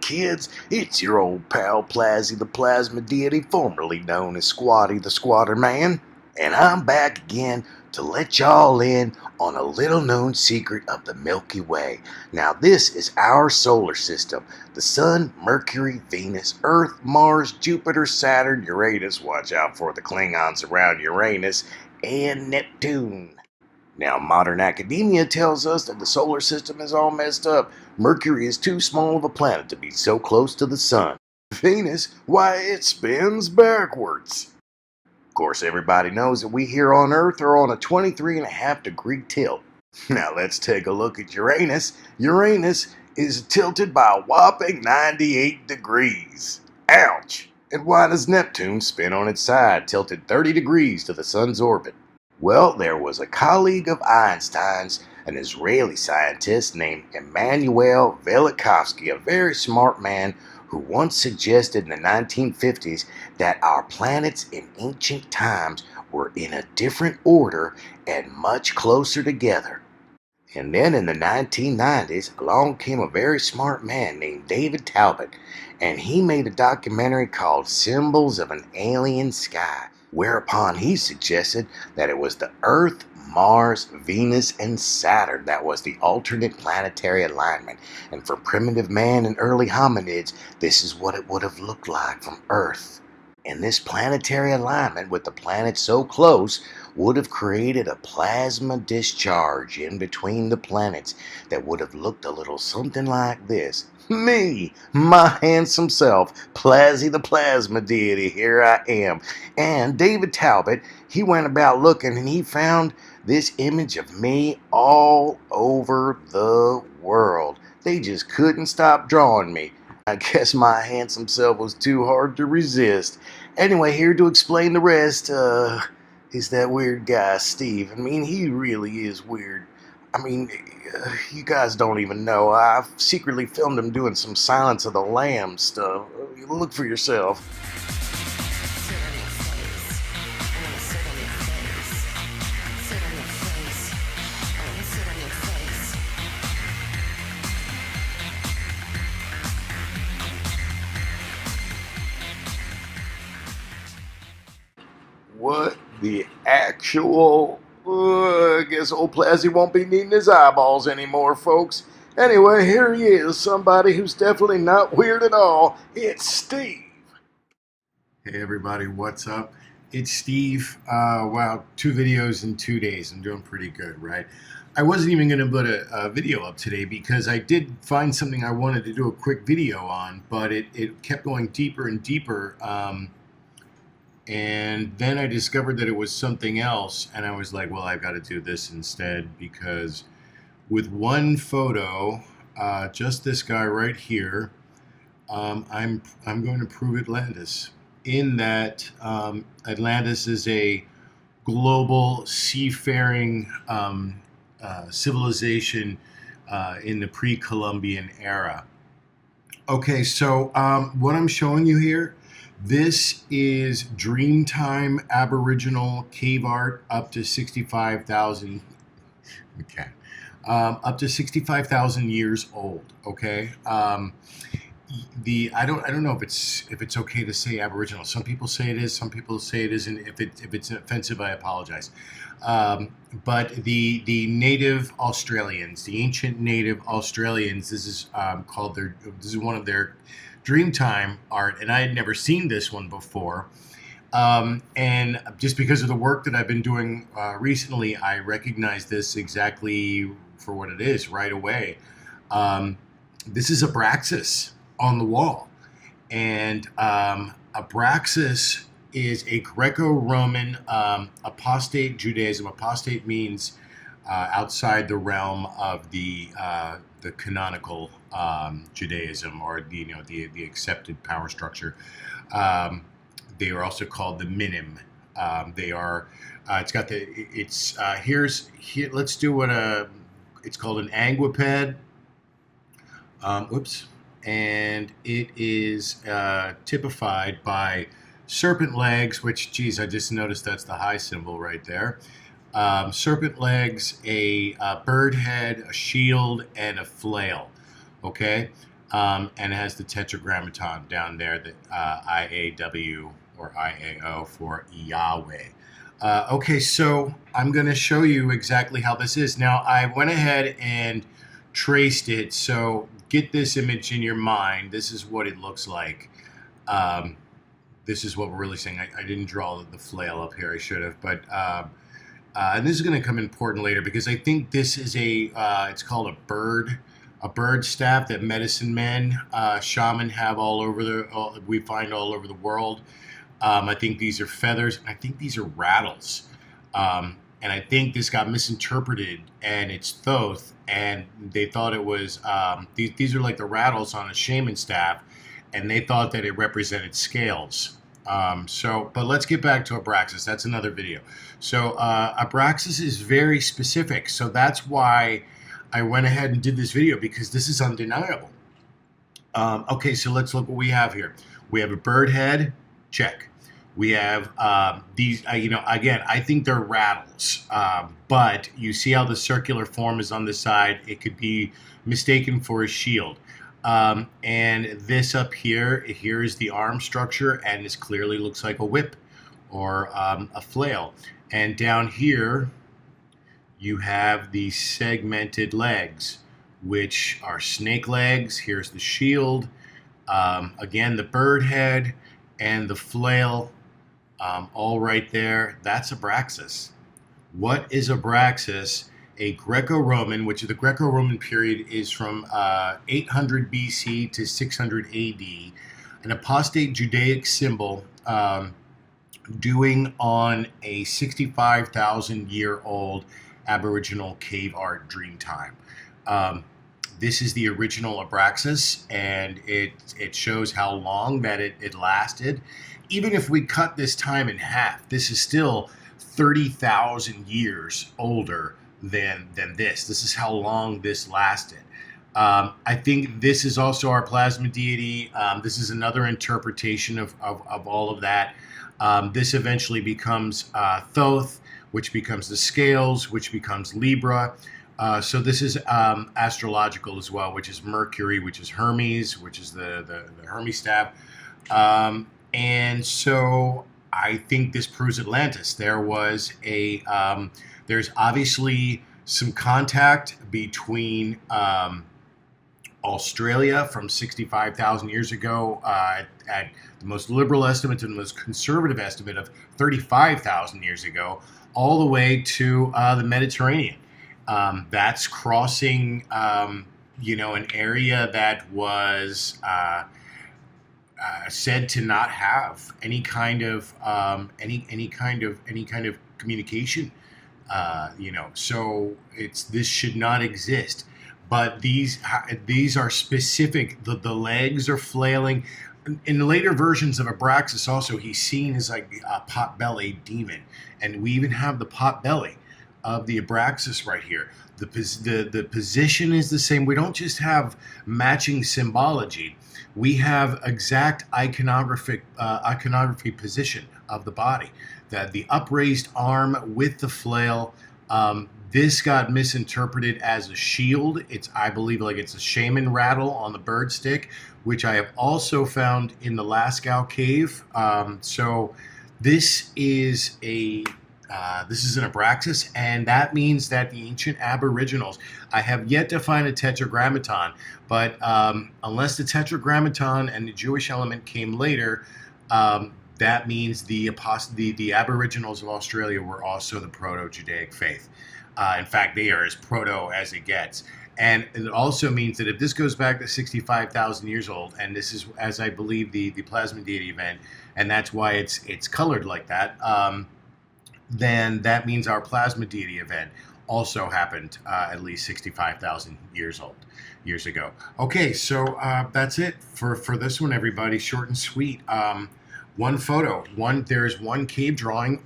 kids? It's your old pal Plazzy the Plasma Deity, formerly known as Squatty the Squatter Man, and I'm back again to let y'all in on a little known secret of the Milky Way. Now this is our solar system: the Sun, Mercury, Venus, Earth, Mars, Jupiter, Saturn, Uranus, watch out for the Klingons around Uranus, and Neptune. Now, modern academia tells us that the solar system is all messed up. Mercury is too small of a planet to be so close to the sun. Venus, why, it spins backwards. Of course, everybody knows that we here on Earth are on a 23.5-degree tilt. Now, let's take a look at Uranus. Uranus is tilted by a whopping 98 degrees. Ouch! And why does Neptune spin on its side, tilted 30 degrees to the sun's orbit? Well, there was a colleague of Einstein's, an Israeli scientist named Emanuel Velikovsky, a very smart man who once suggested in the 1950s that our planets in ancient times were in a different order and much closer together. And then in the 1990s, along came a very smart man named David Talbot, and he made a documentary called Symbols of an Alien Sky, whereupon he suggested that it was the Earth, Mars, Venus, and Saturn that was the alternate planetary alignment. And for primitive man and early hominids, this is what it would have looked like from Earth. And this planetary alignment with the planets so close would have created a plasma discharge in between the planets that would have looked a little something like this. Me, my handsome self, Plazzy the Plasma Deity, here I am. And David Talbot, he went about looking and he found this image of me all over the world. They just couldn't stop drawing me. I guess my handsome self was too hard to resist. Anyway, here to explain the rest, is that weird guy, Steve. I mean, he really is weird. I mean, you guys don't even know. I've secretly filmed him doing some Silence of the Lambs stuff. Look for yourself. What the actual... I guess old Plazzy won't be needing his eyeballs anymore, folks. Anyway, here he is, somebody who's definitely not weird at all. It's Steve. Hey everybody, what's up? It's Steve. Wow, 2 videos in 2 days. I'm doing pretty good, right? I wasn't even going to put a video up today because I did find something I wanted to do a quick video on, but it kept going deeper and deeper. And then I discovered that it was something else, and I was like, well, I've got to do this instead, because with one photo, just this guy right here, I'm going to prove Atlantis. In that Atlantis is a global seafaring civilization in the pre-Columbian era. Okay, so what I'm showing you here, this is Dreamtime Aboriginal cave art up to 65,000. Okay, up to 65,000 years old. Okay, I don't know if it's okay to say Aboriginal. Some people say it is. Some people say it isn't. If it's offensive, I apologize. But the native Australians, the ancient native Australians, this is this is one of their Dreamtime art, and I had never seen this one before. And just because of the work that I've been doing recently, I recognize this exactly for what it is right away. This is Abraxas on the wall, and Abraxas is a Greco Roman apostate Judaism. Apostate means outside the realm of the canonical Judaism, or the accepted power structure. They are also called the minim. They are. It's got the. It's here. Let's do what it's called, an anguiped. Oops. And it is typified by serpent legs, which, geez, I just noticed that's the high symbol right there. Serpent legs, a bird head, a shield, and a flail. Okay. and it has the tetragrammaton down there, the IAW or IAO for Yahweh. Okay, so I'm going to show you exactly how this is. Now, I went ahead and traced it, so get this image in your mind. This is what it looks like. This is what we're really saying. I didn't draw the flail up here. I should have, but and this is going to come important later because I think this is it's called a bird staff that medicine men, shaman have we find all over the world. I think these are feathers. I think these are rattles. And I think this got misinterpreted, and it's Thoth, and they thought it was, these are like the rattles on a shaman staff, and they thought that it represented scales. But let's get back to Abraxas. That's another video. So Abraxas is very specific. So that's why I went ahead and did this video, because this is undeniable. Okay, so let's look what we have here. We have a bird head, check. We have these, again, I think they're rattles, but you see how the circular form is on the side. It could be mistaken for a shield. And this up here is the arm structure, and this clearly looks like a whip or a flail. And down here, you have the segmented legs, which are snake legs. Here's the shield. Again, the bird head and the flail, all right there. That's Abraxas. What is Abraxas? A Greco Roman, which the Greco Roman period is from 800 BC to 600 AD, an apostate Judaic symbol doing on a 65,000-year-old Aboriginal cave art dream time. This is the original Abraxas, and it shows how long that it lasted. Even if we cut this time in half, this is still 30,000 years older than this. This is how long this lasted. I think this is also our plasma deity. This is another interpretation of all of that. This eventually becomes Thoth, which becomes the scales, which becomes Libra. So this is astrological as well, which is Mercury, which is Hermes, which is the Hermes staff. And so I think this proves Atlantis. There was there's obviously some contact between Australia from 65,000 years ago at the most liberal estimate to the most conservative estimate of 35,000 years ago, all the way to the Mediterranean. That's crossing, an area that was said to not have any kind of communication. So this should not exist. But these are specific. The legs are flailing. In later versions of Abraxas, also he's seen as like a pot-bellied demon, and we even have the pot belly of the Abraxas right here. The position is the same. We don't just have matching symbology. We have exact iconography position of the body. The upraised arm with the flail. This got misinterpreted as a shield. I believe it's a shaman rattle on the bird stick, which I have also found in the Lascaux cave. So this is an Abraxas, and that means that the ancient Aboriginals, I have yet to find a tetragrammaton, but unless the tetragrammaton and the Jewish element came later, that means the Aboriginals of Australia were also the Proto-Judaic faith. In fact, they are as proto as it gets. And it also means that if this goes back to 65,000 years old, and this is, as I believe, the plasma deity event, and that's why it's colored like that, then that means our plasma deity event also happened at least 65,000 years ago. Okay, so that's it for this one, everybody. Short and sweet. One photo. There's one cave drawing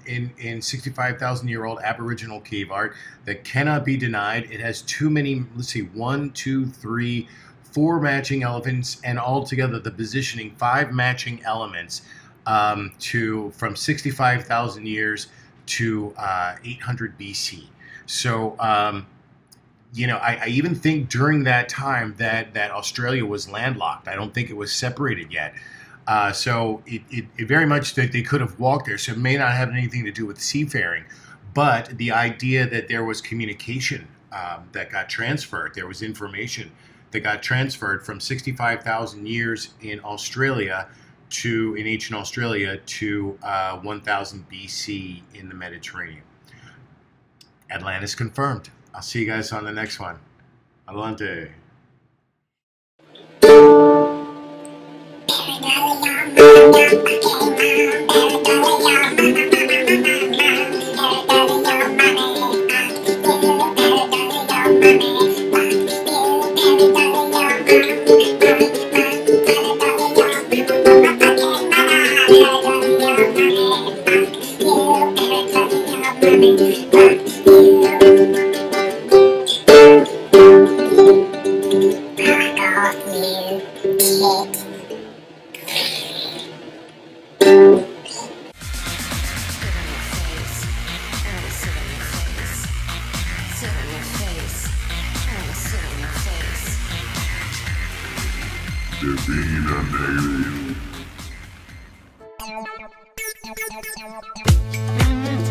in 65,000-year-old Aboriginal cave art that cannot be denied. It has too many. Let's see, 1, 2, 3, 4 matching elements, and altogether the positioning 5 matching elements from 65,000 years to 800 BC. So I even think during that time that Australia was landlocked. I don't think it was separated yet. So it very much that they could have walked there. So it may not have anything to do with seafaring, but the idea that there was communication that got transferred, there was information that got transferred from 65,000 years in ancient Australia to 1000 BC in the Mediterranean. Atlantis confirmed. I'll see you guys on the next one. Adelante. Being an alien.